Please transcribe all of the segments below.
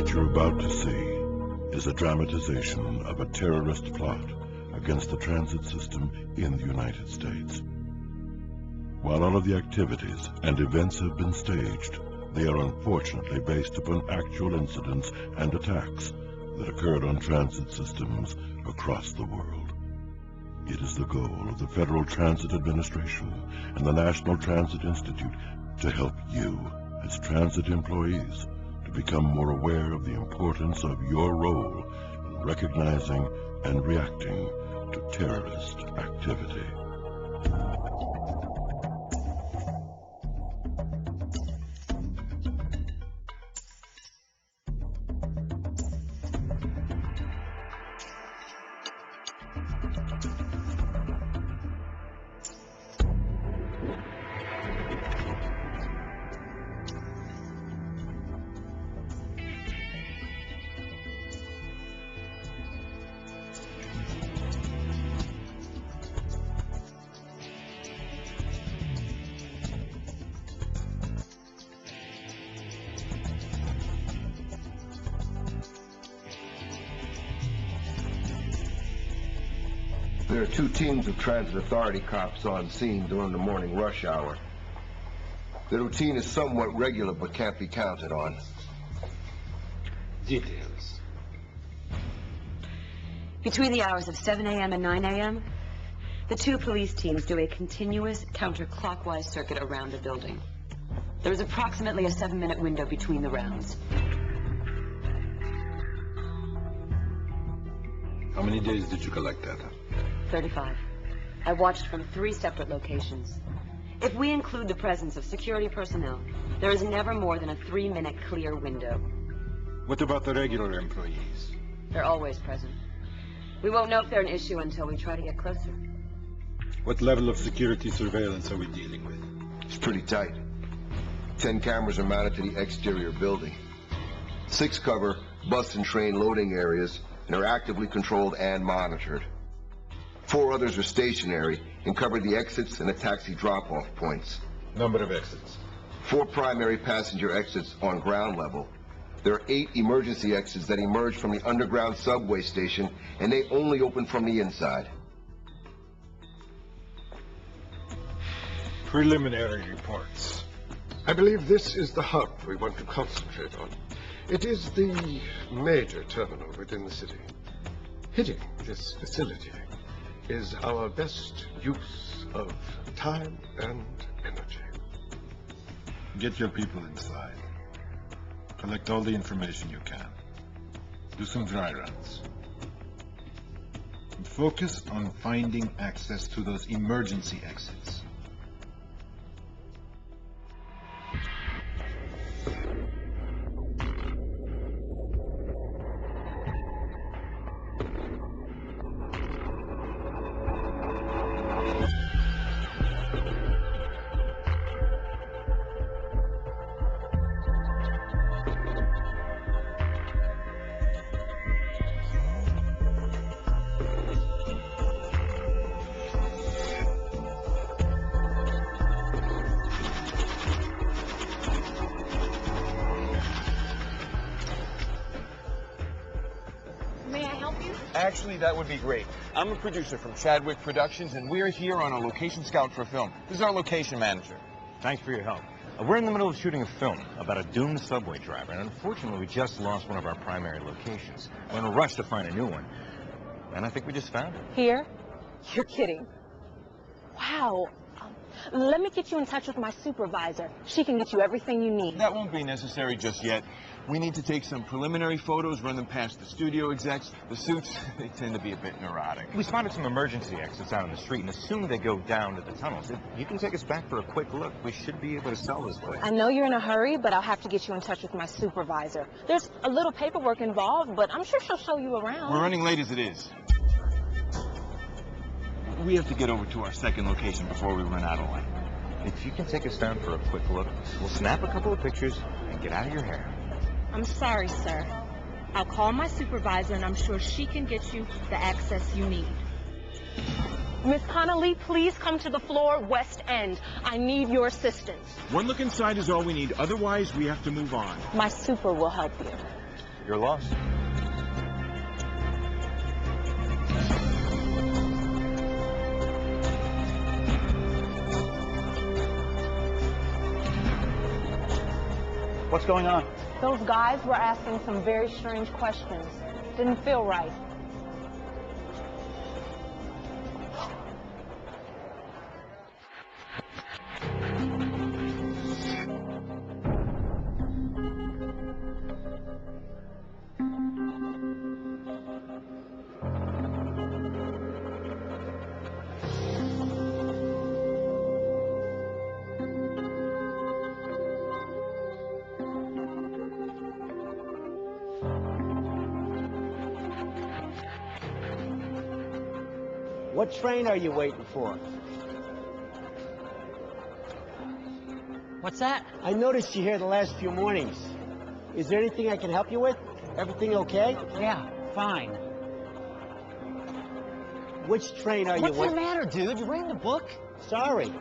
What you're about to see is a dramatization of a terrorist plot against the transit system in the United States. While all of the activities and events have been staged, they are unfortunately based upon actual incidents and attacks that occurred on transit systems across the world. It is the goal of the Federal Transit Administration and the National Transit Institute to help you, as transit employees, to become more aware of the importance of your role in recognizing and reacting to terrorist activity. There are 2 teams of transit authority cops on scene during the morning rush hour. The routine is somewhat regular but can't be counted on. Details. Between the hours of 7 a.m. and 9 a.m., the 2 police teams do a continuous counterclockwise circuit around the building. There is approximately a 7-minute window between the rounds. How many days did you collect data? 35. I watched from 3 separate locations. If we include the presence of security personnel, there is never more than a 3-minute clear window. What about the regular employees? They're always present. We won't know if they're an issue until we try to get closer. What level of security surveillance are we dealing with? It's pretty tight. 10 cameras are mounted to the exterior building. 6 cover bus and train loading areas and are actively controlled and monitored. 4 others are stationary and cover the exits and the taxi drop-off points. Number of exits? 4 primary passenger exits on ground level. There are 8 emergency exits that emerge from the underground subway station, and they only open from the inside. Preliminary reports. I believe this is the hub we want to concentrate on. It is the major terminal within the city. Hitting this facility is our best use of time and energy. Get your people inside. Collect all the information you can. Do some dry runs. And focus on finding access to those emergency exits. Actually, that would be great. I'm a producer from Chadwick Productions, and we're here on a location scout for a film. This is our location manager. Thanks for your help. We're in the middle of shooting a film about a doomed subway driver, and unfortunately, we just lost one of our primary locations. We're in a rush to find a new one, and I think we just found it. Here? You're kidding. Wow. Let me get you in touch with my supervisor. She can get you everything you need. That won't be necessary just yet. We need to take some preliminary photos, run them past the studio execs. The suits, they tend to be a bit neurotic. We spotted some emergency exits out on the street and assumed they go down to the tunnels. If you can take us back for a quick look, we should be able to sell this place. I know you're in a hurry, but I'll have to get you in touch with my supervisor. There's a little paperwork involved, but I'm sure she'll show you around. We're running late as it is. We have to get over to our second location before we run out of light. If you can take us down for a quick look, we'll snap a couple of pictures and get out of your hair. I'm sorry, sir. I'll call my supervisor, and I'm sure she can get you the access you need. Miss Connolly, please come to the floor west end. I need your assistance. One look inside is all we need. Otherwise, we have to move on. My super will help you. Your loss. What's going on? Those guys were asking some very strange questions. Didn't feel right. What train are you waiting for? What's that? I noticed you here the last few mornings. Is there anything I can help you with? Everything okay? Yeah, fine. Which train are you What's the waiting? matter, dude? You reading the book? Sorry.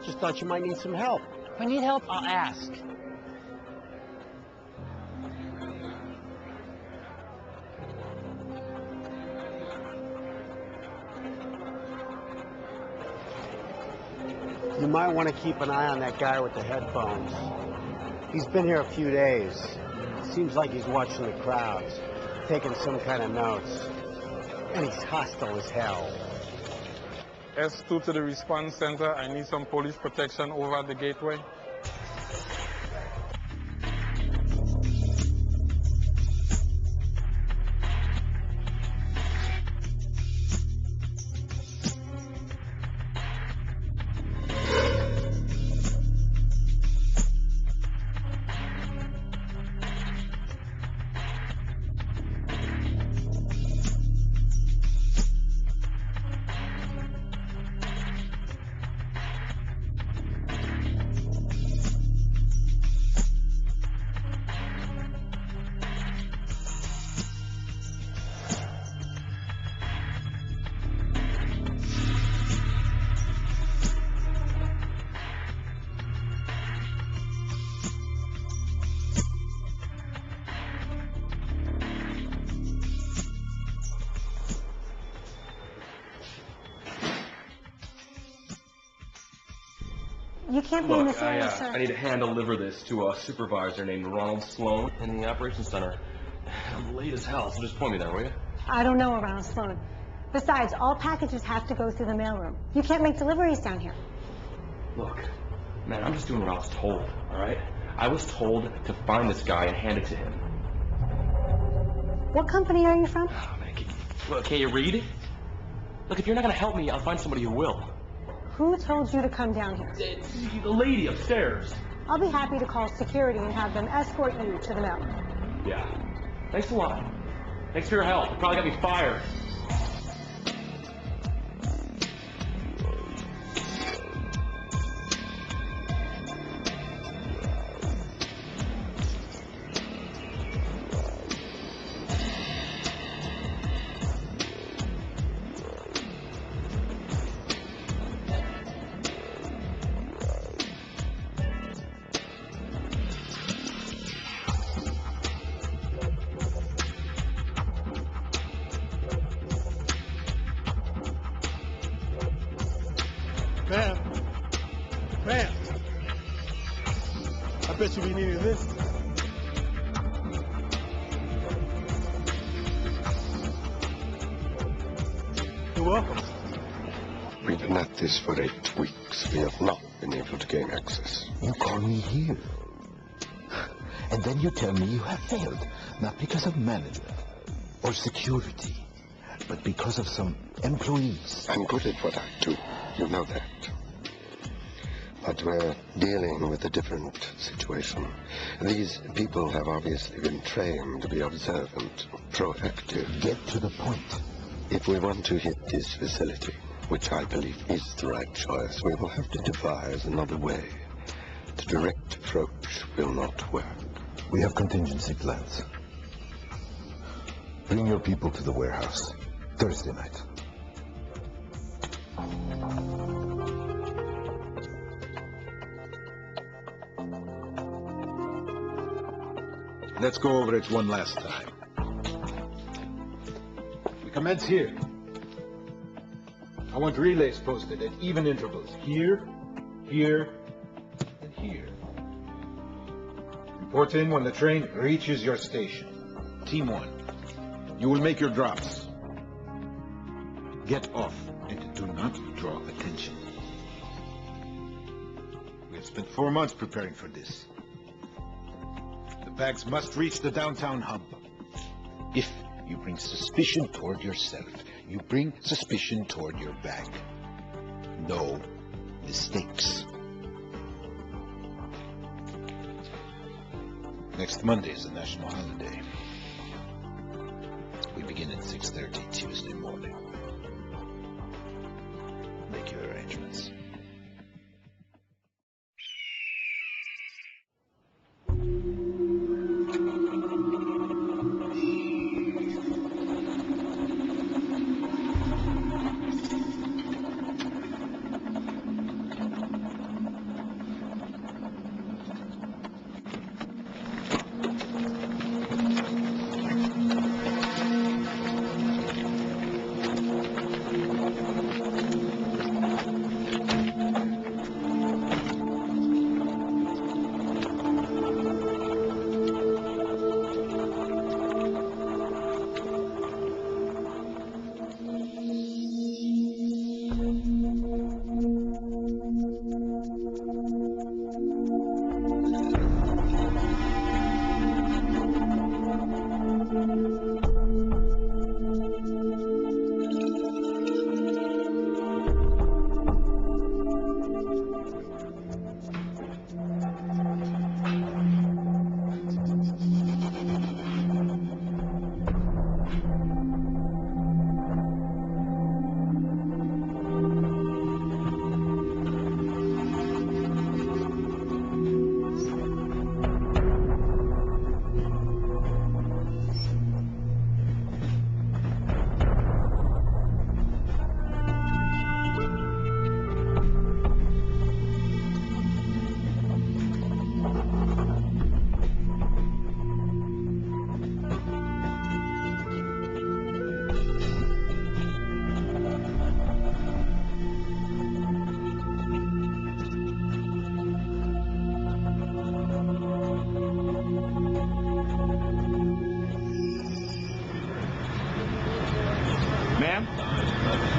Just thought you might need some help. If I need help, I'll ask. You might want to keep an eye on that guy with the headphones. He's been here a few days. Seems like he's watching the crowds, taking some kind of notes. And he's hostile as hell. S2 to the response center. I need some police protection over at the gateway. You can't be in Look, this area, sir. I need to hand deliver this to a supervisor named Ronald Sloan in the operations center. I'm late as hell, so just point me there, will you? I don't know around Sloan. Besides, all packages have to go through the mailroom. You can't make deliveries down here. Look, man, I'm just doing what I was told, all right? I was told to find this guy and hand it to him. What company are you from? Oh, man, can't you read? Look, if you're not gonna help me, I'll find somebody who will. Who told you to come down here? The lady upstairs. I'll be happy to call security and have them escort you to the mailroom. Yeah. Thanks a lot. Thanks for your help. You probably got me fired. Man, I bet you be needing this. You're welcome. We've been at this for 8 weeks. We have not been able to gain access. You call me here. And then you tell me you have failed, not because of management or security, but because of some employees. I'm good at what I do. You know that. But we're dealing with a different situation. These people have obviously been trained to be observant, proactive. Get to the point. If we want to hit this facility, which I believe is the right choice, we will have to devise another way. The direct approach will not work. We have contingency plans. Bring your people to the warehouse Thursday night. Let's go over it one last time. Commence here. I want relays posted at even intervals. Here, here, and here. Report in when the train reaches your station. Team 1, you will make your drops. Get off and do not draw attention. We have spent 4 months preparing for this. The bags must reach the downtown hub. If you bring suspicion toward yourself, you bring suspicion toward your bag. No mistakes. Next Monday is a national holiday. We begin at 6:30 Tuesday morning. Make your arrangements.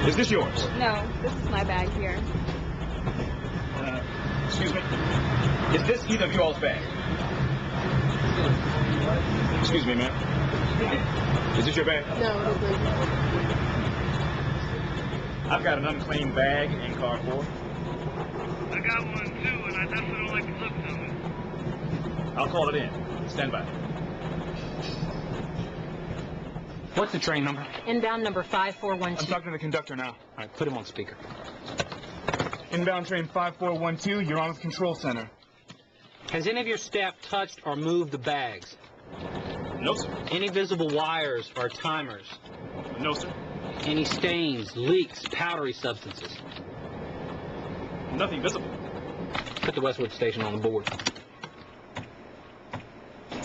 Is this yours? No, this is my bag here. Excuse me. Is this either of you all's bag? Excuse me, ma'am. Is this your bag? No, it isn't. I've got an unclaimed bag in car 4. I got one too, and I definitely don't like the looks of it. I'll call it in. Stand by. What's the train number? Inbound number 5412. I'm talking to the conductor now. All right, put him on speaker. Inbound train 5412, you're on with control center. Has any of your staff touched or moved the bags? No, sir. Any visible wires or timers? No, sir. Any stains, leaks, powdery substances? Nothing visible. Put the Westwood station on the board.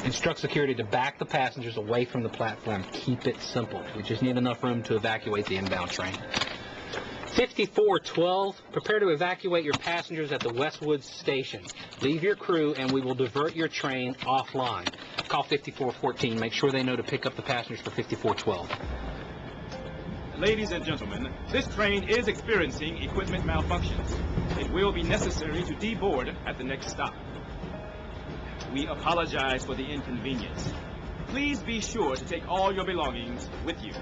Instruct security to back the passengers away from the platform. Keep it simple. We just need enough room to evacuate the inbound train. 5412, prepare to evacuate your passengers at the Westwood station. Leave your crew and we will divert your train offline. Call 5414. Make sure they know to pick up the passengers for 5412. Ladies and gentlemen, this train is experiencing equipment malfunctions. It will be necessary to deboard at the next stop. We apologize for the inconvenience. Please be sure to take all your belongings with you.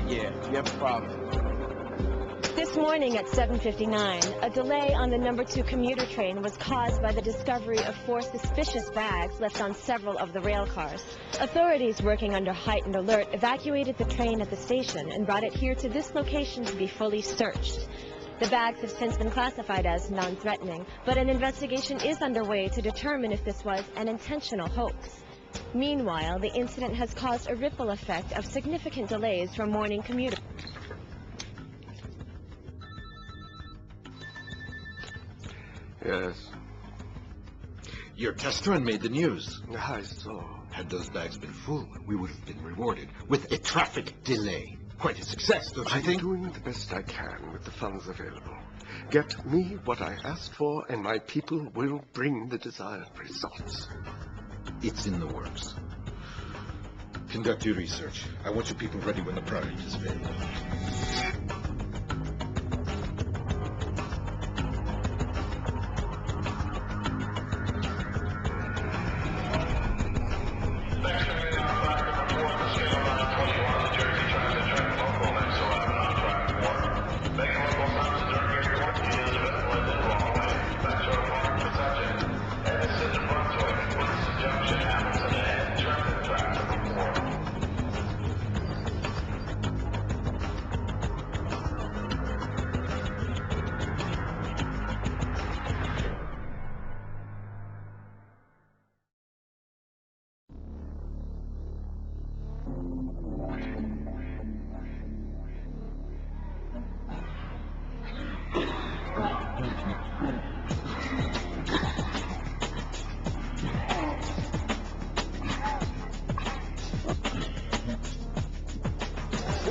Yeah, you have a problem. This morning at 7:59, a delay on the number 2 commuter train was caused by the discovery of 4 suspicious bags left on several of the rail cars. Authorities working under heightened alert evacuated the train at the station and brought it here to this location to be fully searched. The bags have since been classified as non-threatening, but an investigation is underway to determine if this was an intentional hoax. Meanwhile, the incident has caused a ripple effect of significant delays for morning commuters. Yes. Your test run made the news. I saw. Had those bags been full, we would have been rewarded with a traffic delay. Quite a success, don't you think? I'm doing the best I can with the funds available. Get me what I asked for, and my people will bring the desired results. It's in the works. Conduct your research. I want your people ready when the product is available.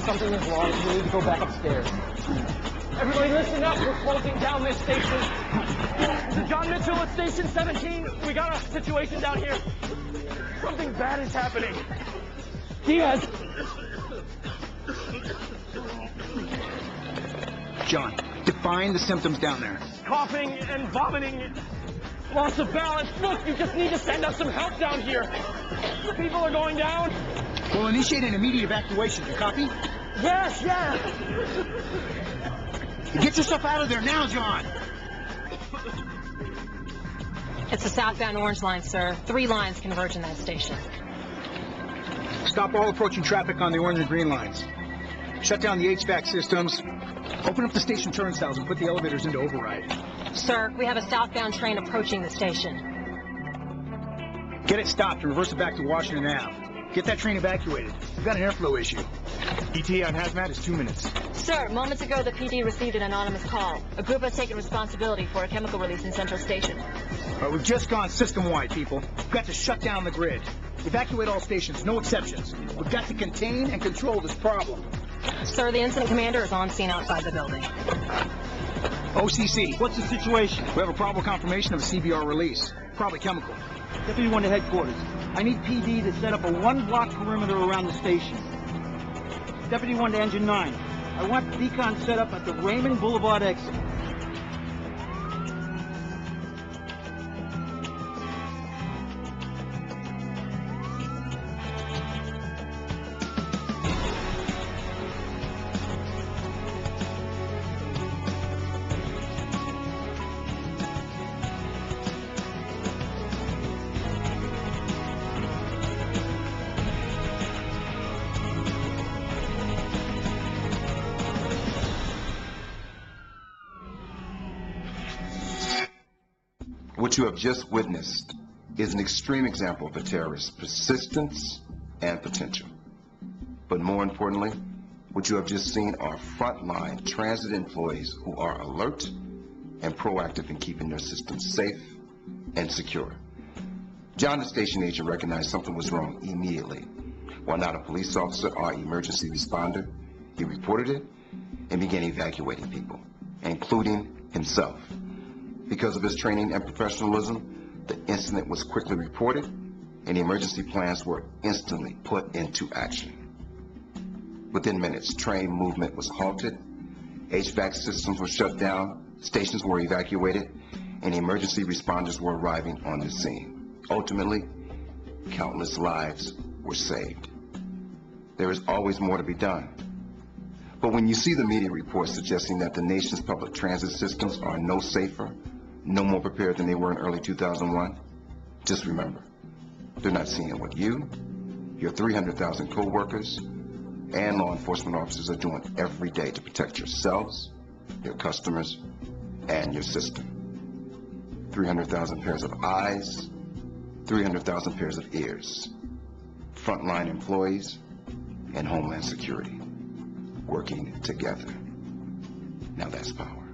Something is wrong. We need to go back upstairs. Everybody listen up. We're closing down this station. This is John Mitchell at Station 17. We got a situation down here. Something bad is happening. Diaz! John, define the symptoms down there. Coughing and vomiting. Loss of balance. Look, you just need to send us some help down here. People are going down. We'll initiate an immediate evacuation. You copy? Yes, yes. Get yourself out of there now, John. It's the southbound Orange Line, sir. 3 lines converge in that station. Stop all approaching traffic on the orange and green lines. Shut down the HVAC systems. Open up the station turnstiles and put the elevators into override. Sir, we have a southbound train approaching the station. Get it stopped and reverse it back to Washington Ave. Get that train evacuated. We've got an airflow issue. ETA on hazmat is 2 minutes. Sir, moments ago the PD received an anonymous call. A group has taken responsibility for a chemical release in Central Station. We've just gone system-wide, people. We've got to shut down the grid. Evacuate all stations, no exceptions. We've got to contain and control this problem. Sir, the incident commander is on scene outside the building. OCC. What's the situation? We have a probable confirmation of a CBR release. Probably chemical. Deputy 1 to headquarters. I need PD to set up a 1-block perimeter around the station. Deputy 1 to Engine 9. I want decon set up at the Raymond Boulevard exit. What you have just witnessed is an extreme example of a terrorist's persistence and potential. But more importantly, what you have just seen are frontline transit employees who are alert and proactive in keeping their systems safe and secure. John, the station agent, recognized something was wrong immediately. While not a police officer or emergency responder, he reported it and began evacuating people, including himself. Because of his training and professionalism, the incident was quickly reported and emergency plans were instantly put into action. Within minutes, train movement was halted, HVAC systems were shut down, stations were evacuated, and emergency responders were arriving on the scene. Ultimately, countless lives were saved. There is always more to be done. But when you see the media reports suggesting that the nation's public transit systems are no safer, no more prepared than they were in early 2001, just remember, they're not seeing what you, your 300,000 co-workers, and law enforcement officers are doing every day to protect yourselves, your customers, and your system. 300,000 pairs of eyes, 300,000 pairs of ears. Frontline employees and Homeland Security working together. Now that's power.